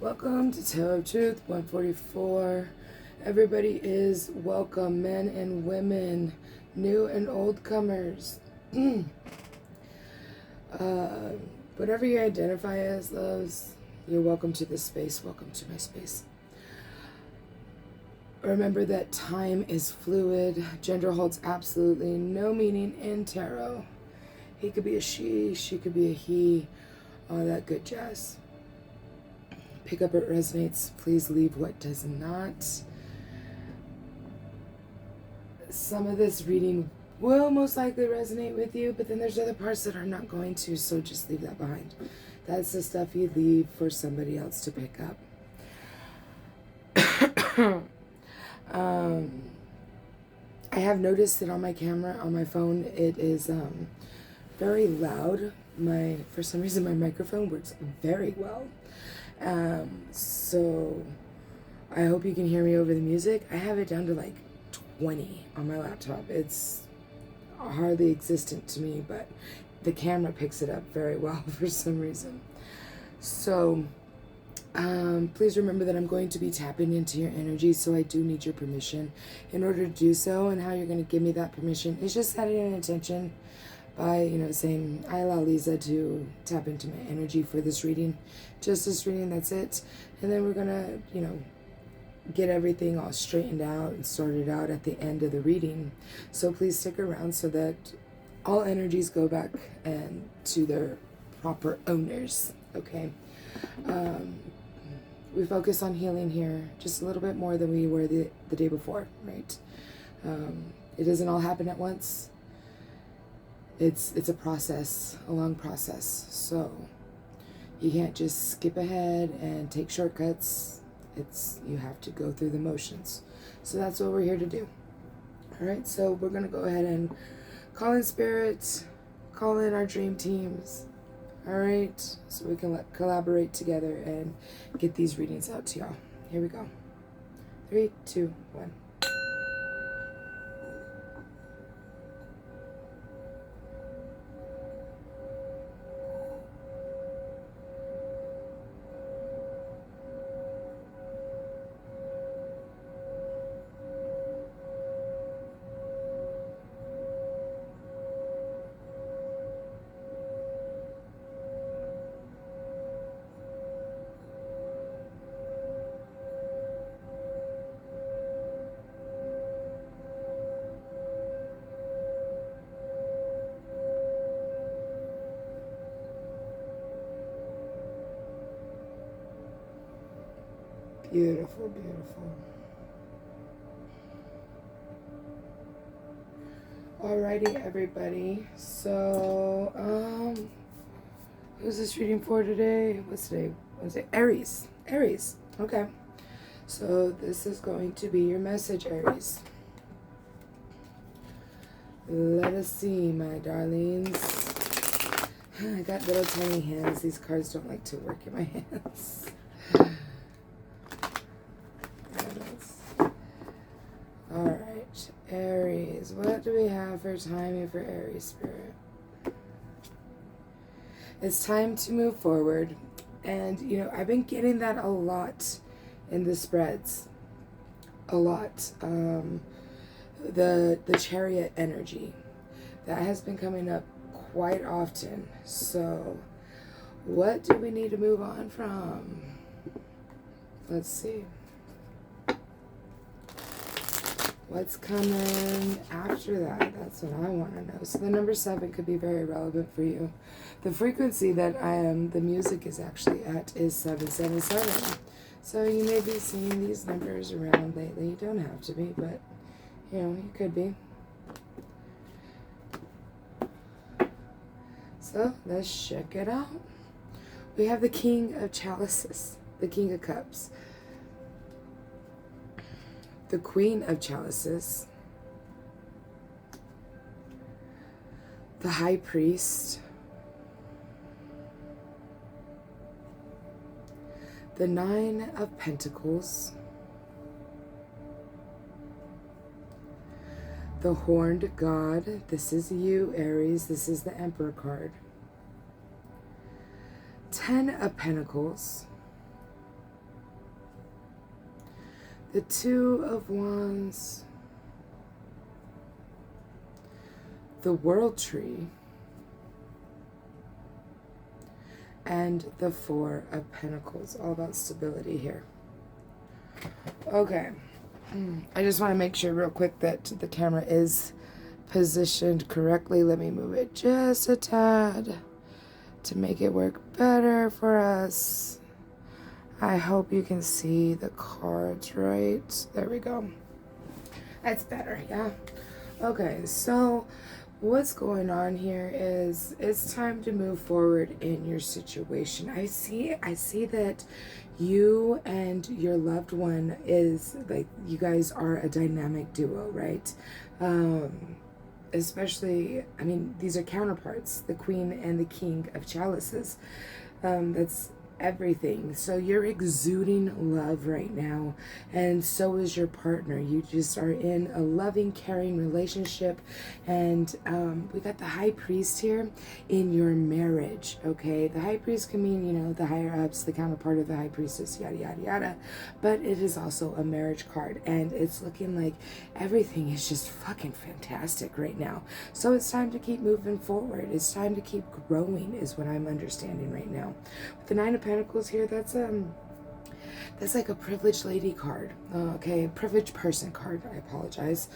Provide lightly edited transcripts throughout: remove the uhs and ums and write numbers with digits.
Welcome to Tale of Truth 144. Everybody is welcome, men and women, new and old comers. Whatever you identify as, loves, you're welcome to this space. Welcome to my space. Remember that time is fluid. Gender holds absolutely no meaning in tarot. He could be a she could be a he, all that good jazz. Pick up what resonates. Please leave what does not. Some of this reading will most likely resonate with you, but then there's other parts that are not going to, so just leave that behind. That's the stuff you leave for somebody else to pick up. I have noticed that on my camera, on my phone, it is very loud. For some reason, my microphone works very well. So I hope you can hear me over the music. I have it down to like 20 on my laptop. It's hardly existent to me, but the camera picks it up very well for some reason. So please remember that I'm going to be tapping into your energy, so I do need your permission in order to do so. And how you're going to give me that permission is just setting an intention by, saying, I allow Lisa to tap into my energy for this reading. Just this reading, that's it. And then we're going to, get everything all straightened out and sorted out at the end of the reading. So please stick around so that all energies go back and to their proper owners, okay? We focus on healing here just a little bit more than we were the day before, right? It doesn't all happen at once. It's a process, a long process. So you can't just skip ahead and take shortcuts. You have to go through the motions. So that's what we're here to do. All right, so we're going to go ahead and call in spirits, call in our dream teams. All right, so we can collaborate together and get these readings out to y'all. Here we go. 3, 2, 1. Beautiful, beautiful. Alrighty, everybody. So, who's this reading for today? What's today? Wednesday? Aries. Aries. Okay. So this is going to be your message, Aries. Let us see, my darlings. I got little tiny hands. These cards don't like to work in my hands. Alright, Aries. What do we have for timing for Aries spirit? It's time to move forward. And, I've been getting that a lot in the spreads. A lot. The chariot energy. That has been coming up quite often. So, what do we need to move on from? Let's see. What's coming after that? That's what I want to know. So the number 7 could be very relevant for you. The frequency that the music is actually at is 777. So you may be seeing these numbers around lately. You don't have to be, but, you could be. So let's check it out. We have the King of Chalices, the King of Cups. The Queen of Chalices, the High Priest, the Nine of Pentacles, the Horned God. This is you, Aries. This is the Emperor card. 10 of Pentacles, the Two of Wands, the World Tree, and the Four of Pentacles. All about stability here. Okay. I just want to make sure real quick that the camera is positioned correctly. Let me move it just a tad to make it work better for us. I hope you can see the cards right. There we go. That's better, yeah? Okay, so what's going on here is it's time to move forward in your situation. I see that you and your loved one is like, you guys are a dynamic duo, right? Especially, I mean, these are counterparts, the Queen and the King of Chalices. That's everything. So you're exuding love right now, and so is your partner. You just are in a loving, caring relationship, and we got the High Priest here in your marriage. Okay, the High Priest can mean, you know, the higher ups, the counterpart of the High Priestess, yada yada yada, but it is also a marriage card, and it's looking like everything is just fucking fantastic right now. So it's time to keep moving forward. It's time to keep growing, is what I'm understanding right now. With the Nine of Pentacles here, that's like a privileged lady card. Okay, privileged person card. I apologize.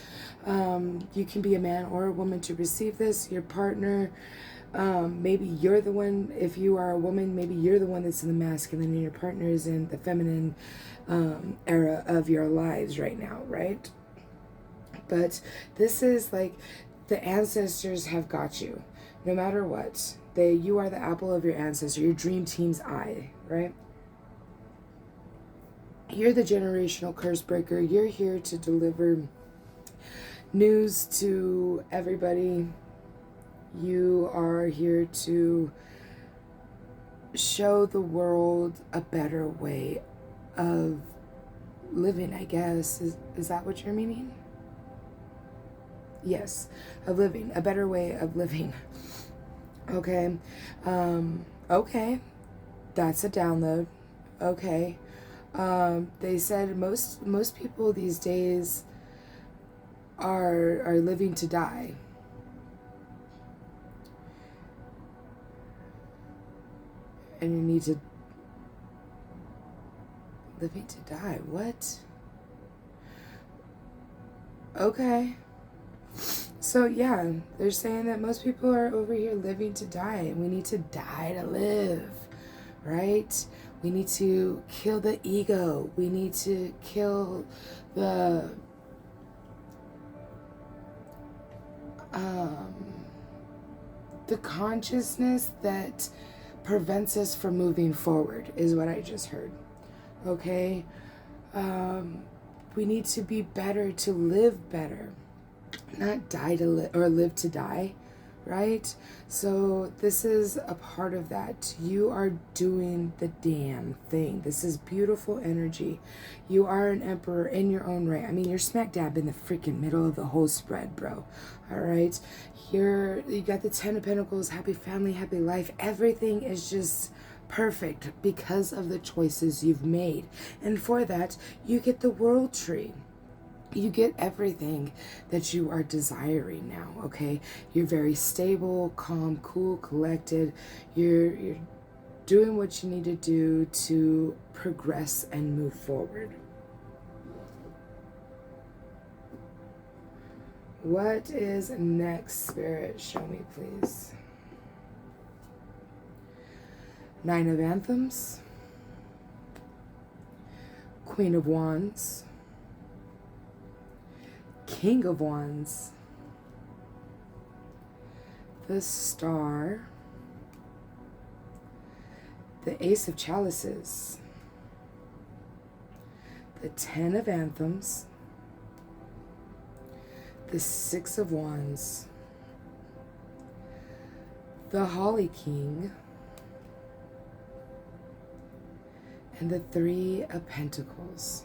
You can be a man or a woman to receive this. Your partner, maybe you're the one. If you are a woman, maybe you're the one that's in the masculine, and your partner is in the feminine era of your lives right now, right? But this is like the ancestors have got you, no matter what. You are the apple of your ancestor, your dream team's eye, right? You're the generational curse breaker. You're here to deliver news to everybody. You are here to show the world a better way of living, I guess. Is that what you're meaning? Yes, of living, a better way of living. Okay. Okay. That's a download. Okay. They said most people these days are living to die. And you need to living to die. What? Okay. So yeah, they're saying that most people are over here living to die, and we need to die to live, right? We need to kill the ego. We need to kill the consciousness that prevents us from moving forward, is what I just heard. Okay? We need to be better to live better, not die to live, or live to die, right? So this is a part of that. You are doing the damn thing. This is beautiful energy. You are an emperor in your own right. I mean, you're smack dab in the freaking middle of the whole spread, bro. All right? You got the Ten of Pentacles, happy family, happy life. Everything is just perfect because of the choices you've made. And for that, you get the World Tree. You get everything that you are desiring now, okay? You're very stable, calm, cool, collected. You're doing what you need to do to progress and move forward. What is next, Spirit? Show me, please. Nine of Anthems. Queen of Wands. King of Wands. The Star. The Ace of Chalices. The Ten of Anthems. The Six of Wands. The Holly King. And the Three of Pentacles.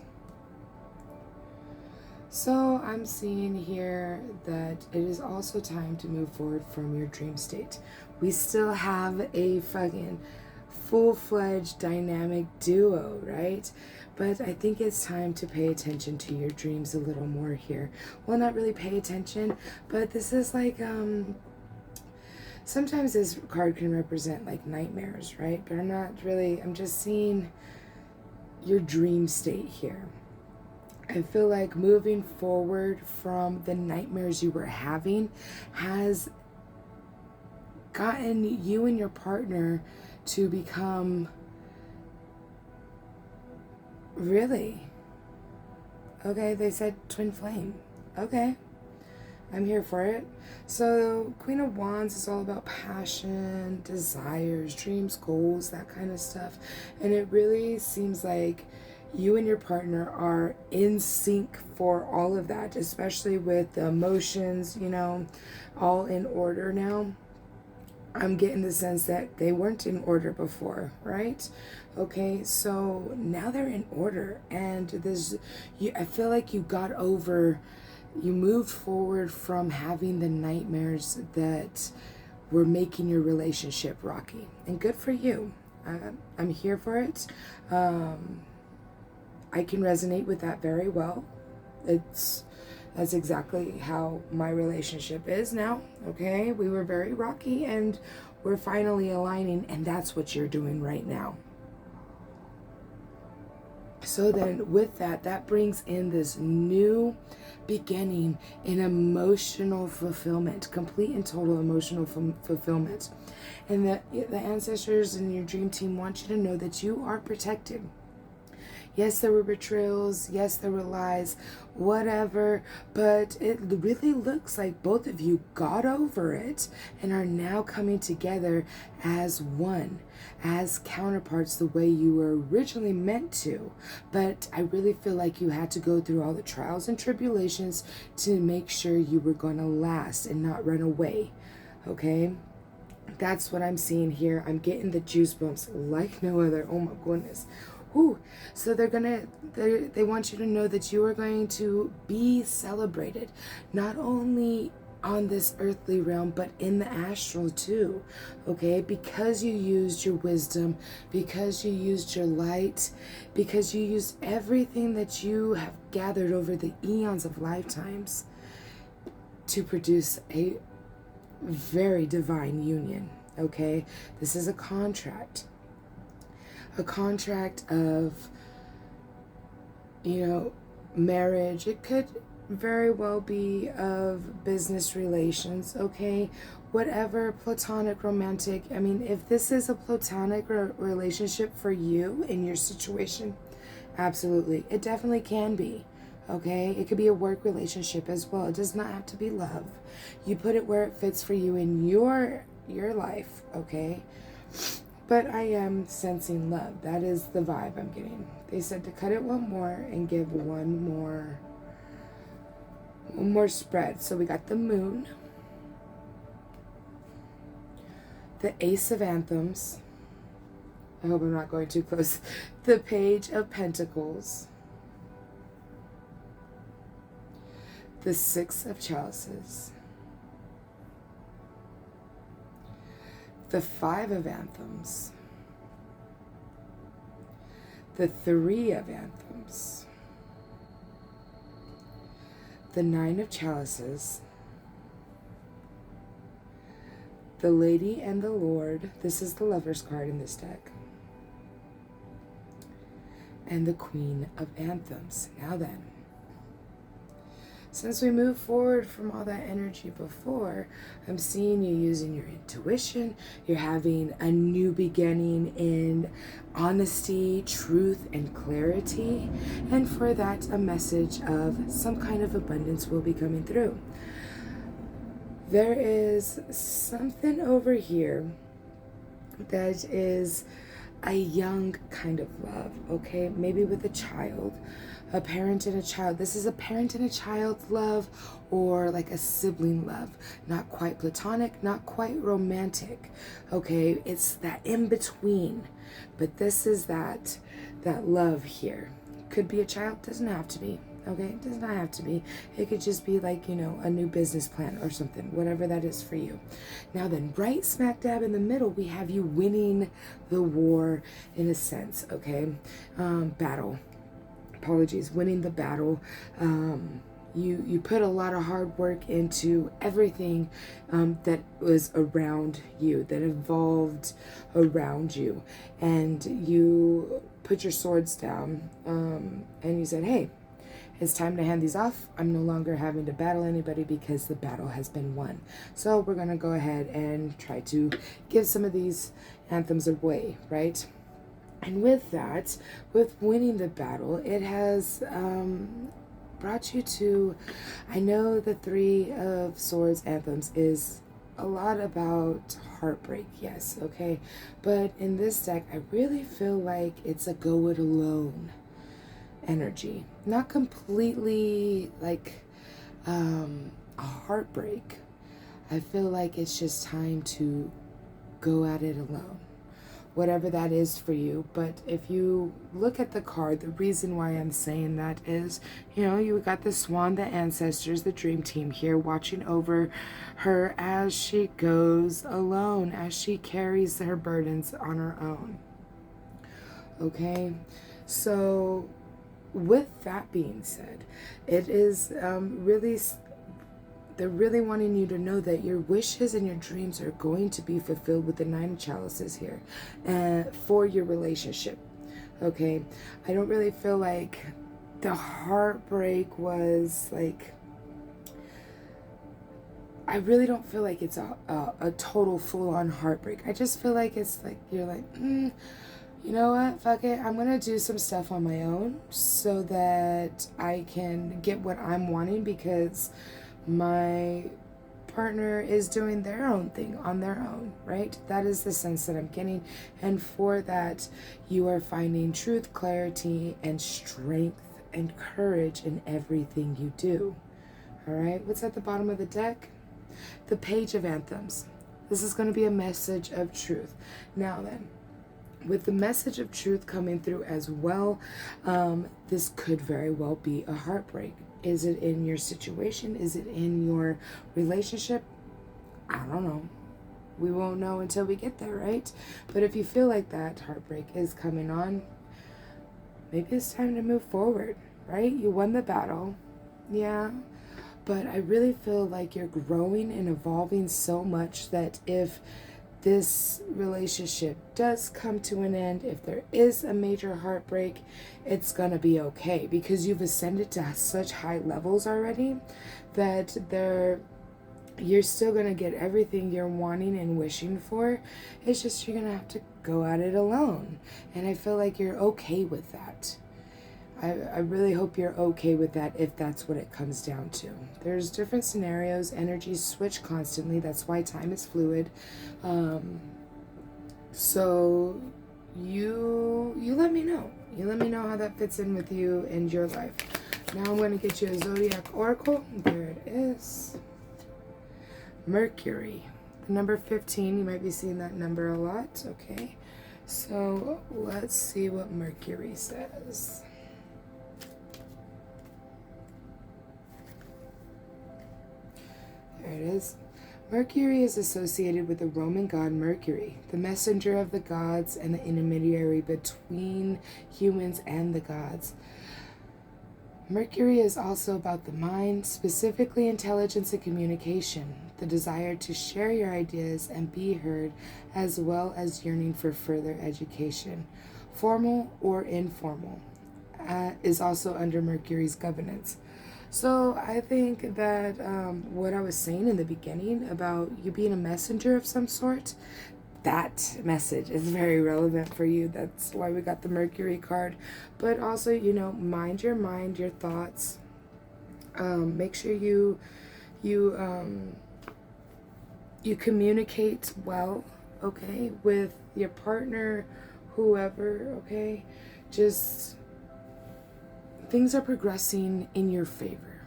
So I'm seeing here that it is also time to move forward from your dream state. We still have a fucking full-fledged dynamic duo, right? But I think it's time to pay attention to your dreams a little more here. Well, not really pay attention, but this is like, sometimes this card can represent like nightmares, right? But I'm just seeing your dream state here. I feel like moving forward from the nightmares you were having has gotten you and your partner to become really, okay, they said twin flame. Okay, I'm here for it. So Queen of Wands is all about passion, desires, dreams, goals, that kind of stuff. And it really seems like you and your partner are in sync for all of that, especially with the emotions, all in order now. I'm getting the sense that they weren't in order before, right? Okay, so now they're in order, and I feel like you moved forward from having the nightmares that were making your relationship rocky, and good for you. I'm here for it. I can resonate with that very well. That's exactly how my relationship is now, okay? We were very rocky and we're finally aligning, and that's what you're doing right now. So then with that brings in this new beginning in emotional fulfillment, complete and total emotional fulfillment. And the ancestors and your dream team want you to know that you are protected. Yes, there were betrayals. Yes, there were lies, whatever. But it really looks like both of you got over it and are now coming together as one, as counterparts the way you were originally meant to. But I really feel like you had to go through all the trials and tribulations to make sure you were going to last and not run away. Okay? That's what I'm seeing here. I'm getting the juice bumps like no other. Oh my goodness. Ooh, so they want you to know that you are going to be celebrated, not only on this earthly realm, but in the astral too, okay? Because you used your wisdom, because you used your light, because you used everything that you have gathered over the eons of lifetimes to produce a very divine union, okay? This is a contract of, marriage. It could very well be of business relations, okay? Whatever, platonic, romantic. I mean, if this is a platonic relationship for you in your situation, absolutely. It definitely can be, okay? It could be a work relationship as well. It does not have to be love. You put it where it fits for you in your life, okay? But I am sensing love. That is the vibe I'm getting. They said to cut it one more and give one more spread. So we got the moon, the ace of anthems. I hope I'm not going too close. The page of pentacles, the six of chalices, the five of anthems, the three of anthems, the nine of chalices, the lady and the lord. This is the lover's card in this deck. And the queen of anthems. Now then, since we moved forward from all that energy before, I'm seeing you using your intuition. You're having a new beginning in honesty, truth, and clarity. And for that, a message of some kind of abundance will be coming through. There is something over here that is a young kind of love, okay? Maybe with a child. A parent and a child. This is a parent and a child love, or like a sibling love. Not quite platonic, not quite romantic. Okay, it's that in between. But this is that love here. Could be a child, doesn't have to be. Okay, it does not have to be. It could just be like, you know, a new business plan or something, whatever that is for you. Now then, right smack dab in the middle, we have you winning the war in a sense, okay? Battle. Apologies, winning the battle. You put a lot of hard work into everything that was around you, that evolved around you. And you put your swords down and you said, hey, it's time to hand these off. I'm no longer having to battle anybody because the battle has been won. So we're going to go ahead and try to give some of these anthems away, right? And with that, with winning the battle, it has brought you to, I know the Three of Swords anthems is a lot about heartbreak, yes, okay? But in this deck, I really feel like it's a go it alone energy. Not completely like a heartbreak. I feel like it's just time to go at it alone, whatever that is for you. But if you look at the card, the reason why I'm saying that is, you know, you got the swan, the ancestors, the dream team here watching over her as she goes alone, as she carries her burdens on her own. Okay, so with that being said, it is they're really wanting you to know that your wishes and your dreams are going to be fulfilled with the Nine of Chalices here for your relationship. Okay, I don't really feel like the heartbreak was like, I really don't feel like it's a total full-on heartbreak. I just feel like it's like you're like, you know what, fuck it, I'm gonna do some stuff on my own so that I can get what I'm wanting, because my partner is doing their own thing on their own, right? That is the sense that I'm getting. And for that, you are finding truth, clarity, and strength and courage in everything you do. All right, what's at the bottom of the deck? The Page of Anthems. This is going to be a message of truth. Now then, with the message of truth coming through as well, this could very well be a heartbreak. Is it in your situation? Is it in your relationship? I don't know. We won't know until we get there, right? But if you feel like that heartbreak is coming on, maybe it's time to move forward, right? You won the battle. Yeah. But I really feel like you're growing and evolving so much that if this relationship does come to an end, if there is a major heartbreak, it's gonna be okay, because you've ascended to such high levels already that you're still gonna get everything you're wanting and wishing for. It's just you're gonna have to go at it alone, and I feel like you're okay with that. I really hope you're okay with that if that's what it comes down to. There's different scenarios. Energies switch constantly. That's why time is fluid. So you let me know. You let me know how that fits in with you and your life. Now I'm going to get you a Zodiac Oracle. There it is. Mercury. The number 15. You might be seeing that number a lot. Okay. So let's see what Mercury says. There it is. Mercury is associated with the Roman god Mercury, the messenger of the gods and the intermediary between humans and the gods. Mercury is also about the mind, specifically intelligence and communication, the desire to share your ideas and be heard, as well as yearning for further education. Formal or informal is also under Mercury's governance. So I think that what I was saying in the beginning about you being a messenger of some sort, that message is very relevant for you. That's why we got the Mercury card. But also, you know, mind, your thoughts. Make sure you communicate well, okay, with your partner, whoever, okay? Just things are progressing in your favor.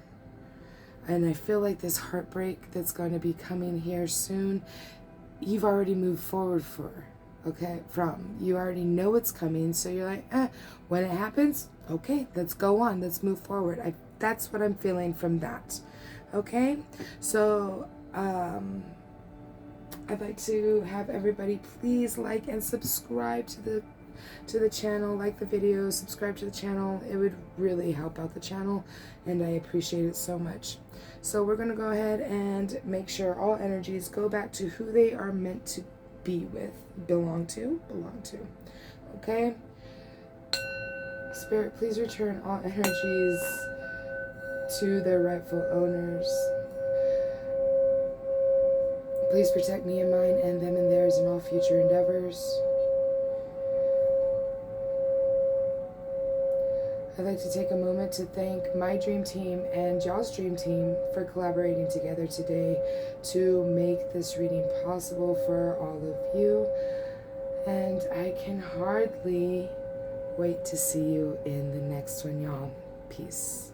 And I feel like this heartbreak that's going to be coming here soon, you've already moved forward for, Okay, from. You already know it's coming, so you're like, when it happens, okay, let's go on, let's move forward. That's what I'm feeling from that. Okay, so I'd like to have everybody please like and subscribe to the channel, like the video, subscribe to the channel. It would really help out the channel, and I appreciate it so much. So we're going to go ahead and make sure all energies go back to who they are meant to be with, belong to. Okay? Spirit, please return all energies to their rightful owners. Please protect me and mine and them and theirs in all future endeavors. I'd like to take a moment to thank my dream team and y'all's dream team for collaborating together today to make this reading possible for all of you. And I can hardly wait to see you in the next one, y'all. Peace.